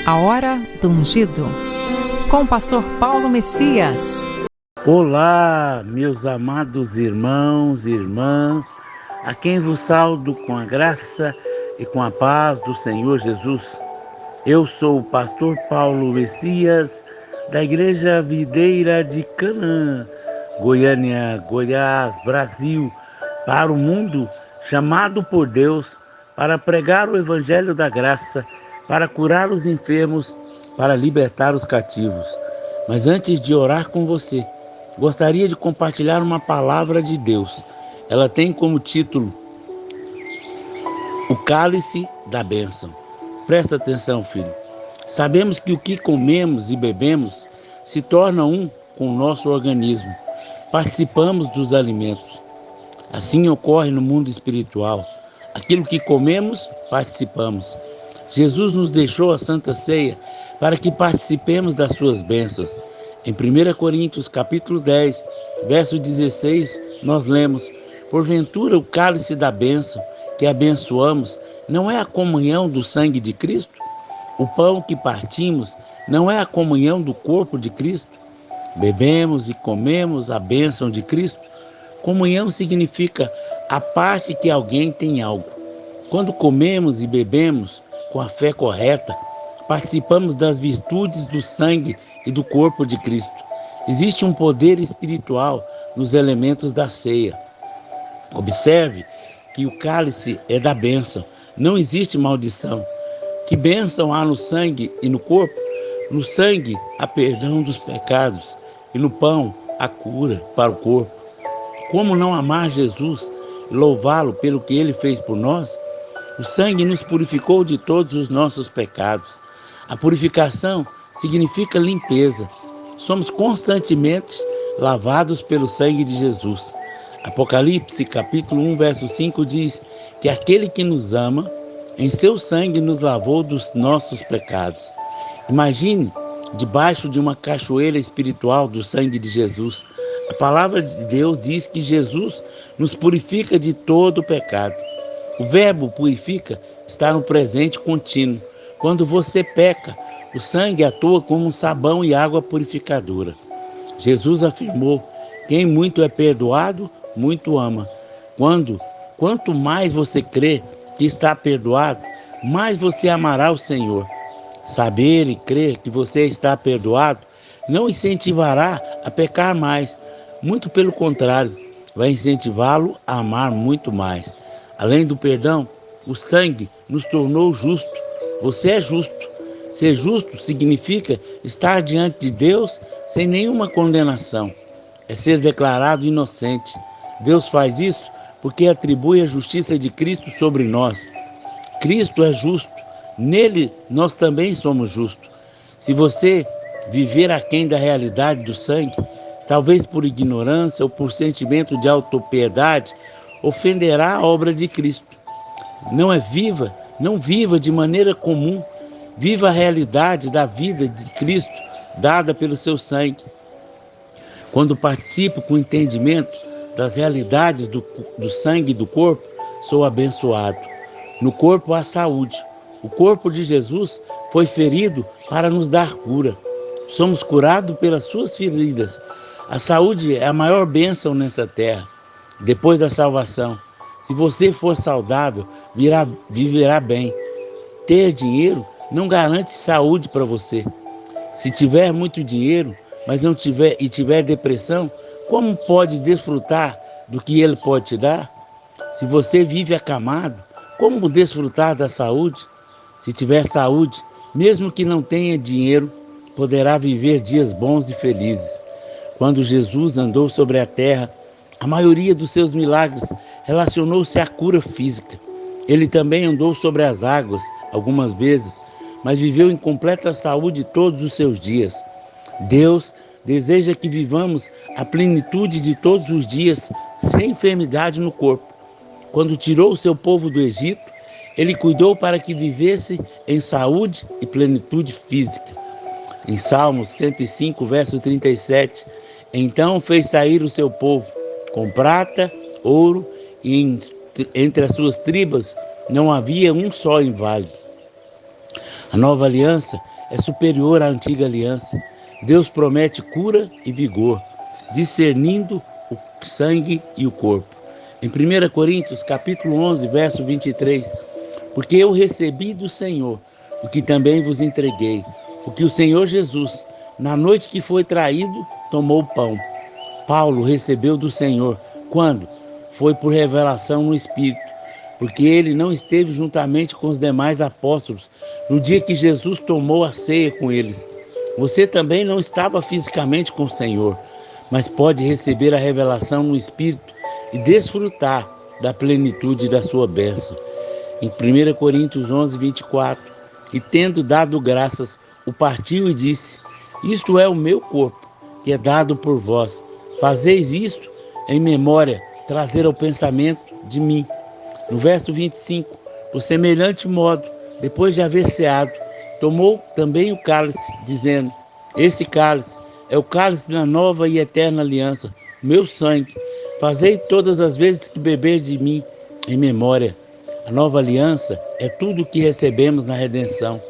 A Hora do Ungido, com o pastor Paulo Messias. Olá, meus amados irmãos e irmãs, a quem vos saúdo com a graça e com a paz do Senhor Jesus. Eu sou o pastor Paulo Messias, da Igreja Videira de Canaã, Goiânia, Goiás, Brasil, para o mundo, chamado por Deus para pregar o Evangelho da Graça, para curar os enfermos, para libertar os cativos. Mas antes de orar com você, gostaria de compartilhar uma palavra de Deus. Ela tem como título O Cálice da Bênção. Presta atenção, filho. Sabemos que o que comemos e bebemos se torna um com o nosso organismo. Participamos dos alimentos. Assim ocorre no mundo espiritual. Aquilo que comemos, participamos. Jesus nos deixou a Santa Ceia para que participemos das suas bênçãos. Em 1 Coríntios capítulo 10, verso 16, nós lemos: porventura o cálice da bênção que abençoamos não é a comunhão do sangue de Cristo? O pão que partimos não é a comunhão do corpo de Cristo? Bebemos e comemos a bênção de Cristo. Comunhão significa a parte que alguém tem em algo. Quando comemos e bebemos com a fé correta, participamos das virtudes do sangue e do corpo de Cristo. Existe um poder espiritual nos elementos da ceia. Observe que o cálice é da bênção. Não existe maldição. Que bênção há no sangue e no corpo? No sangue, há perdão dos pecados, e no pão, a cura para o corpo. Como não amar Jesus e louvá-lo pelo que ele fez por nós? O sangue nos purificou de todos os nossos pecados. A purificação significa limpeza. Somos constantemente lavados pelo sangue de Jesus. Apocalipse, capítulo 1, verso 5 diz que aquele que nos ama, em seu sangue nos lavou dos nossos pecados. Imagine debaixo de uma cachoeira espiritual do sangue de Jesus. A palavra de Deus diz que Jesus nos purifica de todo o pecado. O verbo purifica está no presente contínuo. Quando você peca, o sangue atua como um sabão e água purificadora. Jesus afirmou: quem muito é perdoado, muito ama. Quanto mais você crê que está perdoado, mais você amará o Senhor. Saber e crer que você está perdoado não incentivará a pecar mais. Muito pelo contrário, vai incentivá-lo a amar muito mais. Além do perdão, o sangue nos tornou justo. Você é justo. Ser justo significa estar diante de Deus sem nenhuma condenação. É ser declarado inocente. Deus faz isso porque atribui a justiça de Cristo sobre nós. Cristo é justo. Nele nós também somos justos. Se você viver aquém da realidade do sangue, talvez por ignorância ou por sentimento de autopiedade, ofenderá a obra de Cristo. Não viva de maneira comum. Viva a realidade da vida de Cristo dada pelo seu sangue. Quando participo com entendimento das realidades do sangue e do corpo, sou abençoado. No corpo há saúde. O corpo de Jesus foi ferido para nos dar cura. Somos curados pelas suas feridas. A saúde é a maior bênção nessa terra. Depois da salvação, se você for saudável, viverá bem. Ter dinheiro não garante saúde para você. Se tiver muito dinheiro, mas não tiver depressão, como pode desfrutar do que ele pode te dar? Se você vive acamado, como desfrutar da saúde? Se tiver saúde, mesmo que não tenha dinheiro, poderá viver dias bons e felizes. Quando Jesus andou sobre a terra, a maioria dos seus milagres relacionou-se à cura física. Ele também andou sobre as águas algumas vezes, mas viveu em completa saúde todos os seus dias. Deus deseja que vivamos a plenitude de todos os dias, sem enfermidade no corpo. Quando tirou o seu povo do Egito, ele cuidou para que vivesse em saúde e plenitude física. Em Salmos 105, verso 37, então fez sair o seu povo com prata, ouro, e entre as suas tribos não havia um só inválido. A nova aliança é superior à antiga aliança. Deus promete cura e vigor, discernindo o sangue e o corpo. Em 1 Coríntios, capítulo 11, verso 23, porque eu recebi do Senhor o que também vos entreguei, o que o Senhor Jesus, na noite que foi traído, tomou o pão. Paulo recebeu do Senhor, quando? Foi por revelação no Espírito, porque ele não esteve juntamente com os demais apóstolos no dia que Jesus tomou a ceia com eles. Você também não estava fisicamente com o Senhor, mas pode receber a revelação no Espírito e desfrutar da plenitude da sua bênção. Em 1 Coríntios 11, 24, e tendo dado graças, o partiu e disse: isto é o meu corpo, que é dado por vós. Fazeis isto em memória, trazer ao pensamento de mim. No verso 25, por semelhante modo, depois de haver ceado, tomou também o cálice, dizendo: esse cálice é o cálice da nova e eterna aliança, meu sangue. Fazei todas as vezes que beber de mim, em memória. A nova aliança é tudo o que recebemos na redenção.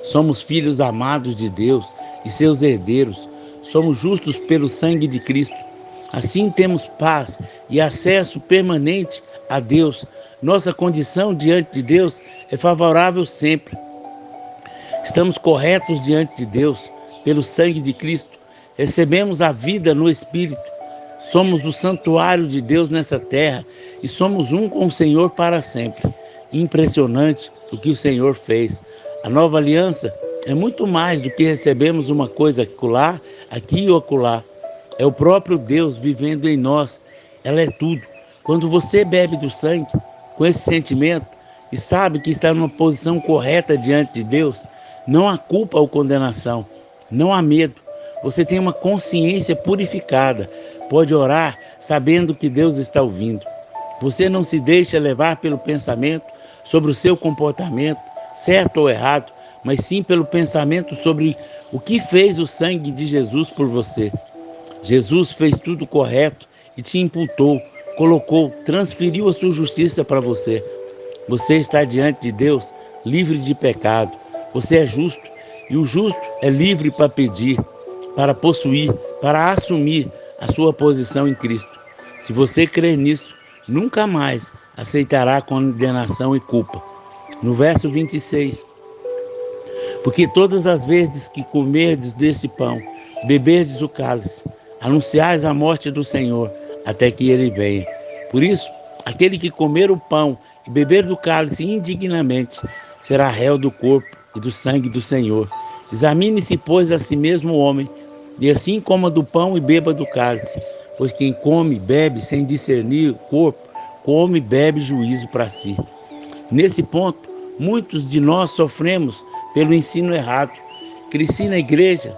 Somos filhos amados de Deus e seus herdeiros. Somos justos pelo sangue de Cristo. Assim temos paz e acesso permanente a Deus. Nossa condição diante de Deus é favorável sempre. Estamos corretos diante de Deus pelo sangue de Cristo. Recebemos a vida no Espírito. Somos o santuário de Deus nessa terra e somos um com o Senhor para sempre. Impressionante o que o Senhor fez. A nova aliança é muito mais do que recebemos uma coisa aqui ou acolá. É o próprio Deus vivendo em nós. Ela é tudo. Quando você bebe do sangue, com esse sentimento, e sabe que está numa posição correta diante de Deus, não há culpa ou condenação, não há medo. Você tem uma consciência purificada, pode orar sabendo que Deus está ouvindo. Você não se deixa levar pelo pensamento sobre o seu comportamento, certo ou errado, mas sim pelo pensamento sobre o que fez o sangue de Jesus por você. Jesus fez tudo correto e te imputou, colocou, transferiu a sua justiça para você. Você está diante de Deus livre de pecado. Você é justo e o justo é livre para pedir, para possuir, para assumir a sua posição em Cristo. Se você crer nisso, nunca mais aceitará condenação e culpa. No verso 26, porque todas as vezes que comerdes desse pão, beberdes o cálice, anunciais a morte do Senhor, até que ele venha. Por isso, aquele que comer o pão e beber do cálice indignamente, será réu do corpo e do sangue do Senhor. Examine-se, pois, a si mesmo o homem, e assim coma do pão e beba do cálice. Pois quem come e bebe sem discernir o corpo, come e bebe juízo para si. Nesse ponto, muitos de nós sofremos pelo ensino errado. Cresci na igreja,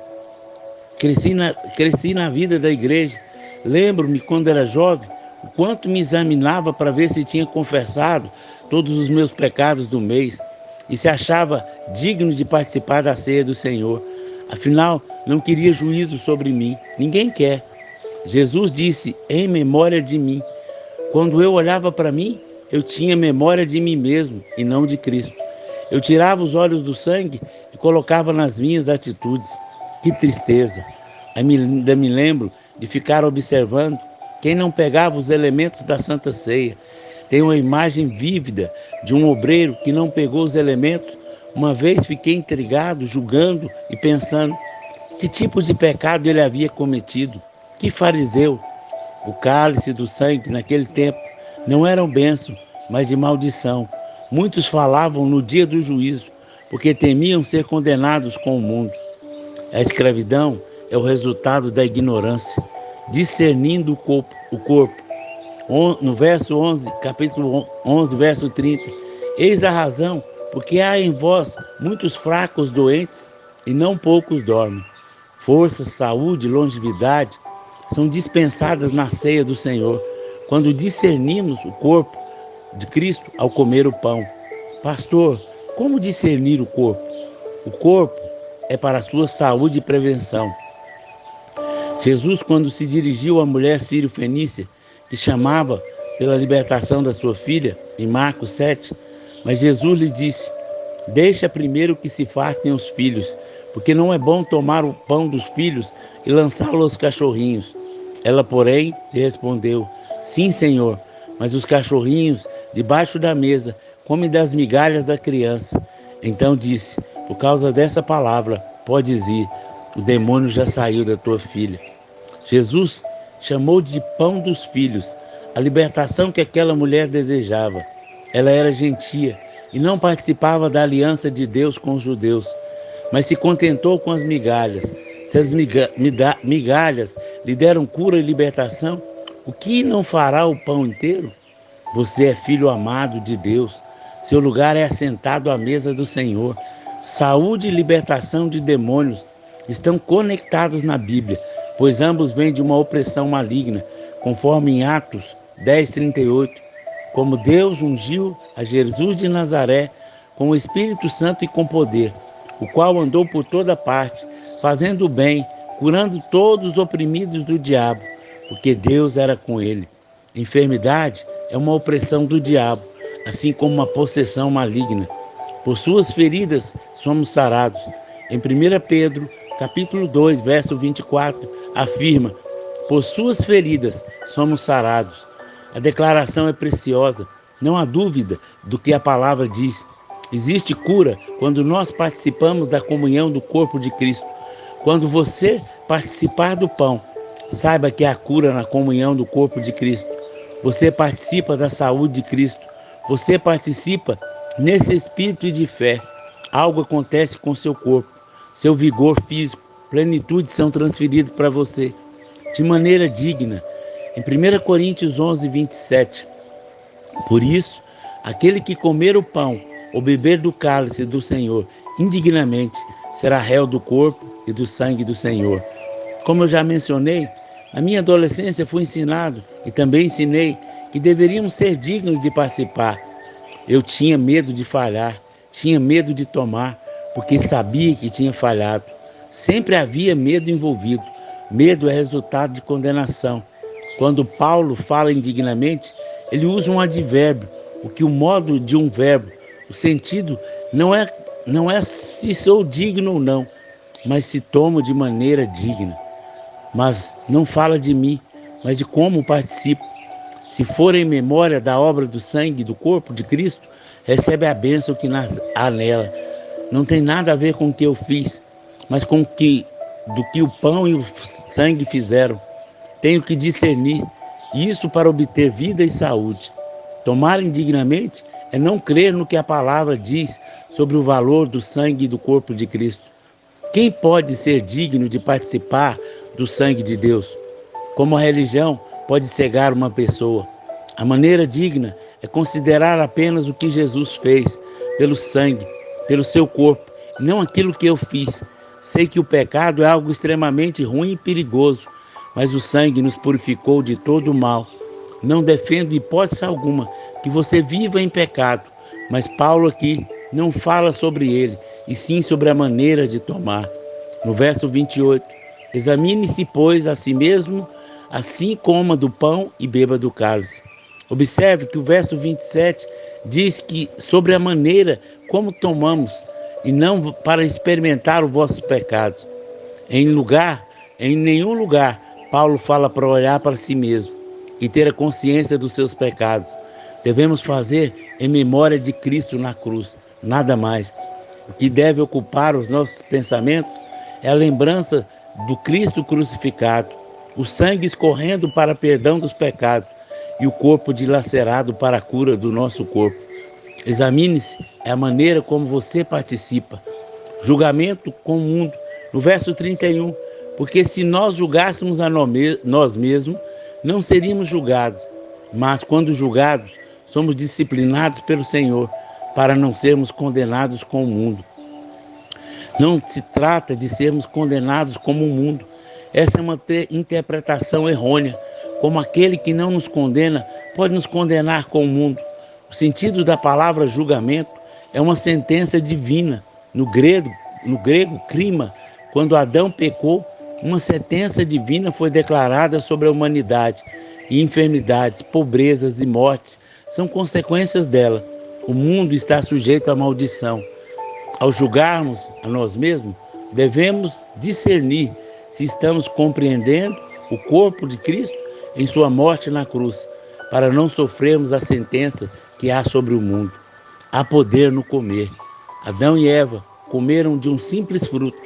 cresci na vida da igreja. Lembro-me, quando era jovem, o quanto me examinava para ver se tinha confessado todos os meus pecados do mês e se achava digno de participar da ceia do Senhor. Afinal, não queria juízo sobre mim. Ninguém quer. Jesus disse, em memória de mim. Quando eu olhava para mim, eu tinha memória de mim mesmo e não de Cristo. Eu tirava os olhos do sangue e colocava nas minhas atitudes. Que tristeza! Ainda me lembro de ficar observando quem não pegava os elementos da Santa Ceia. Tem uma imagem vívida de um obreiro que não pegou os elementos. Uma vez fiquei intrigado, julgando e pensando que tipos de pecado ele havia cometido. Que fariseu! O cálice do sangue naquele tempo não era bênção, mas de maldição. Muitos falavam no dia do juízo, porque temiam ser condenados com o mundo. A escravidão é o resultado da ignorância, discernindo o corpo. No verso 11, capítulo 11, verso 30, eis a razão, porque há em vós muitos fracos doentes e não poucos dormem. Força, saúde, longevidade são dispensadas na ceia do Senhor, quando discernimos o corpo de Cristo ao comer o pão. Pastor, como discernir o corpo? O corpo é para a sua saúde e prevenção. Jesus, quando se dirigiu à mulher sírio-fenícia, que chamava pela libertação da sua filha, em Marcos 7, mas Jesus lhe disse, deixa primeiro que se fartem os filhos, porque não é bom tomar o pão dos filhos e lançá-lo aos cachorrinhos. Ela, porém, lhe respondeu: Sim, Senhor, mas os cachorrinhos, debaixo da mesa, comem das migalhas da criança. Então disse: Por causa dessa palavra, podes ir, o demônio já saiu da tua filha. Jesus chamou de pão dos filhos a libertação que aquela mulher desejava. Ela era gentia e não participava da aliança de Deus com os judeus, mas se contentou com as migalhas. Se as migalhas lhe deram cura e libertação, o que não fará o pão inteiro? Você é filho amado de Deus. Seu lugar é assentado à mesa do Senhor. Saúde e libertação de demônios estão conectados na Bíblia, pois ambos vêm de uma opressão maligna, conforme em Atos 10:38. Como Deus ungiu a Jesus de Nazaré com o Espírito Santo e com poder, o qual andou por toda parte, fazendo o bem, curando todos os oprimidos do diabo, porque Deus era com ele. Enfermidade é uma opressão do diabo, assim como uma possessão maligna. Por suas feridas somos sarados. Em 1 Pedro, capítulo 2, verso 24, afirma: Por suas feridas somos sarados. A declaração é preciosa, não há dúvida do que a palavra diz. Existe cura quando nós participamos da comunhão do corpo de Cristo. Quando você participar do pão, saiba que há cura na comunhão do corpo de Cristo. Você participa da saúde de Cristo. Você participa nesse espírito de fé. Algo acontece com seu corpo. Seu vigor físico, plenitude são transferidos para você de maneira digna. Em 1 Coríntios 11:27. Por isso, aquele que comer o pão ou beber do cálice do Senhor indignamente será réu do corpo e do sangue do Senhor. Como eu já mencionei, na minha adolescência fui ensinado e também ensinei que deveríamos ser dignos de participar. Eu tinha medo de falhar, tinha medo de tomar, porque sabia que tinha falhado. Sempre havia medo envolvido. Medo é resultado de condenação. Quando Paulo fala indignamente, ele usa um advérbio, o que o modo de um verbo. O sentido não é se sou digno ou não, mas se tomo de maneira digna. Mas não fala de mim, mas de como participo. Se for em memória da obra do sangue do corpo de Cristo, recebe a bênção que há nela. Não tem nada a ver com o que eu fiz, mas com do que o pão e o sangue fizeram. Tenho que discernir isso para obter vida e saúde. Tomar indignamente é não crer no que a palavra diz sobre o valor do sangue e do corpo de Cristo. Quem pode ser digno de participar do sangue de Deus? Como a religião pode cegar uma pessoa. A maneira digna é considerar apenas o que Jesus fez pelo sangue, pelo seu corpo, não aquilo que eu fiz. Sei que o pecado é algo extremamente ruim e perigoso, mas o sangue nos purificou de todo o mal. Não defendo hipótese alguma que você viva em pecado, mas Paulo aqui não fala sobre ele, e sim sobre a maneira de tomar. No verso 28, examine-se, pois, a si mesmo, assim coma do pão e beba do cálice. Observe que o verso 27 diz que sobre a maneira como tomamos, e não para experimentar os vossos pecados. Em nenhum lugar, Paulo fala para olhar para si mesmo e ter a consciência dos seus pecados. Devemos fazer em memória de Cristo na cruz, nada mais. O que deve ocupar os nossos pensamentos é a lembrança do Cristo crucificado, o sangue escorrendo para perdão dos pecados e o corpo dilacerado para a cura do nosso corpo. Examine-se é a maneira como você participa. Julgamento com o mundo. No verso 31, porque se nós julgássemos a nós mesmos, não seríamos julgados, mas quando julgados, somos disciplinados pelo Senhor, para não sermos condenados com o mundo. Não se trata de sermos condenados como o mundo. Essa é uma interpretação errônea. Como aquele que não nos condena pode nos condenar com o mundo. O sentido da palavra julgamento é uma sentença divina. No grego, crima, quando Adão pecou, uma sentença divina foi declarada sobre a humanidade, e enfermidades, pobrezas e mortes são consequências dela. O mundo está sujeito à maldição. Ao julgarmos a nós mesmos, devemos discernir se estamos compreendendo o corpo de Cristo em sua morte na cruz, para não sofrermos a sentença que há sobre o mundo. Há poder no comer. Adão e Eva comeram de um simples fruto,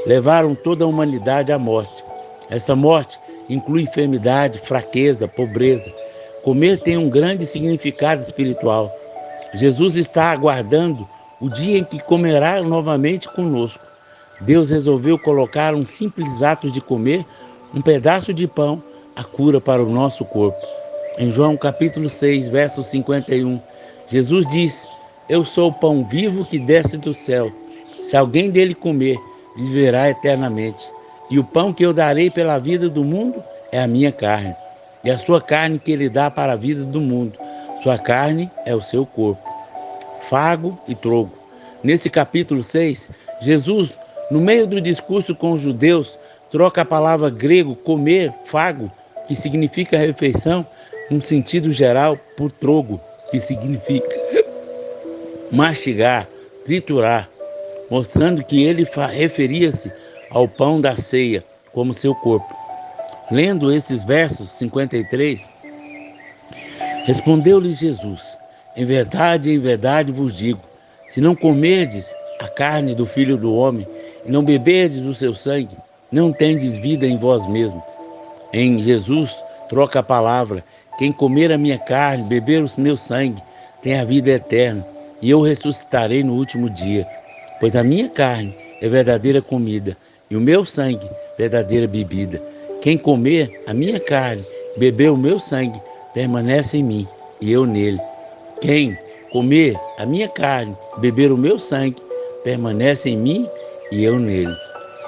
levaram toda a humanidade à morte. Essa morte inclui enfermidade, fraqueza, pobreza. Comer tem um grande significado espiritual. Jesus está aguardando o dia em que comerá novamente conosco. Deus resolveu colocar um simples ato de comer, um pedaço de pão, a cura para o nosso corpo. Em João capítulo 6, verso 51, Jesus diz: eu sou o pão vivo que desce do céu. Se alguém dele comer, viverá eternamente. E o pão que eu darei pela vida do mundo é a minha carne. E a sua carne que ele dá para a vida do mundo. Sua carne é o seu corpo. Fago e trogo. Nesse capítulo 6, Jesus, no meio do discurso com os judeus, troca a palavra grego comer, fago, que significa refeição, num sentido geral, por trogo, que significa mastigar, triturar, mostrando que ele referia-se ao pão da ceia como seu corpo. Lendo esses versos 53, respondeu-lhes Jesus: em verdade vos digo, se não comerdes a carne do Filho do Homem e não beberdes o seu sangue, não tendes vida em vós mesmos. Em Jesus, troca a palavra: quem comer a minha carne, beber o meu sangue, tem a vida eterna, e eu ressuscitarei no último dia. Pois a minha carne é verdadeira comida, e o meu sangue, verdadeira bebida. Quem comer a minha carne, beber o meu sangue, permanece em mim, e eu nele. Quem comer a minha carne, beber o meu sangue, permanece em mim, e eu nele.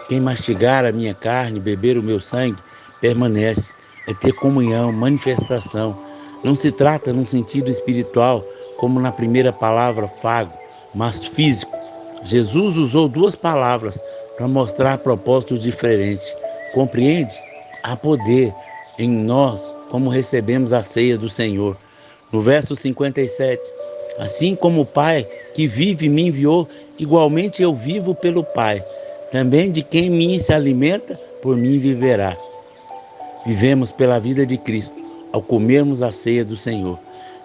Quem mastigar a minha carne, beber o meu sangue, permanece. É ter comunhão, manifestação. Não se trata num sentido espiritual, como na primeira palavra, fago, mas físico. Jesus usou duas palavras para mostrar propósitos diferentes. Compreende? Há poder em nós, como recebemos a ceia do Senhor. No verso 57, assim como o Pai que vive me enviou, igualmente eu vivo pelo Pai. Também de quem em mim se alimenta, por mim viverá. Vivemos pela vida de Cristo, ao comermos a ceia do Senhor.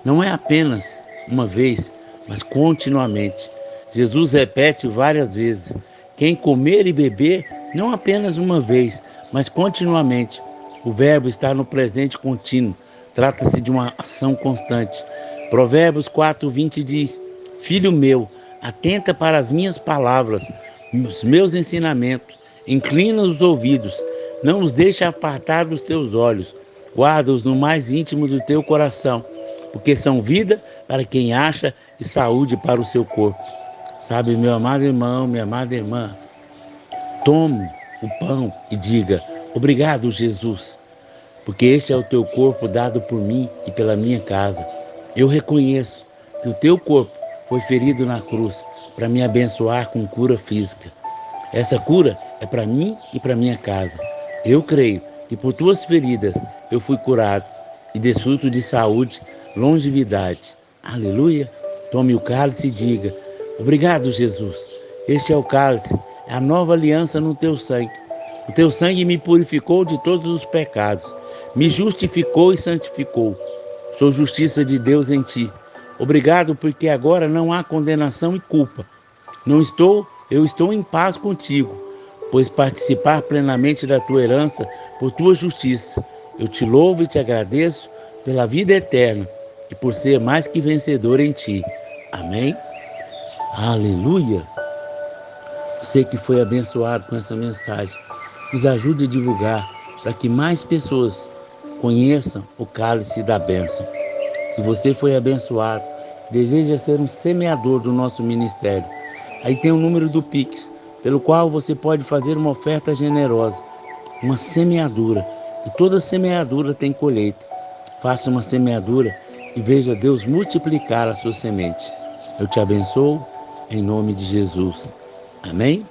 Não é apenas uma vez, mas continuamente. Jesus repete várias vezes: quem comer e beber, não apenas uma vez, mas continuamente. O verbo está no presente contínuo. Trata-se de uma ação constante. Provérbios 4:20 diz: filho meu, atenta para as minhas palavras, os meus ensinamentos, inclina os ouvidos, não os deixe apartar dos teus olhos, guarda-os no mais íntimo do teu coração, porque são vida para quem acha e saúde para o seu corpo. Sabe, meu amado irmão, minha amada irmã, tome o pão e diga: obrigado, Jesus, porque este é o teu corpo dado por mim e pela minha casa. Eu reconheço que o teu corpo foi ferido na cruz para me abençoar com cura física. Essa cura é para mim e para minha casa. Eu creio que por tuas feridas eu fui curado e desfruto de saúde, longevidade. Aleluia! Tome o cálice e diga: obrigado, Jesus. Este é o cálice, é a nova aliança no teu sangue. O teu sangue me purificou de todos os pecados, me justificou e santificou. Sou justiça de Deus em ti. Obrigado, porque agora não há condenação e culpa. Eu estou em paz contigo, pois participar plenamente da tua herança por tua justiça. Eu te louvo e te agradeço pela vida eterna e por ser mais que vencedor em ti. Amém? Aleluia! Você que foi abençoado com essa mensagem, nos ajude a divulgar para que mais pessoas conheçam o cálice da bênção. Se você foi abençoado, deseja ser um semeador do nosso ministério, aí tem o número do Pix, pelo qual você pode fazer uma oferta generosa, uma semeadura. E toda semeadura tem colheita. Faça uma semeadura e veja Deus multiplicar a sua semente. Eu te abençoo em nome de Jesus. Amém?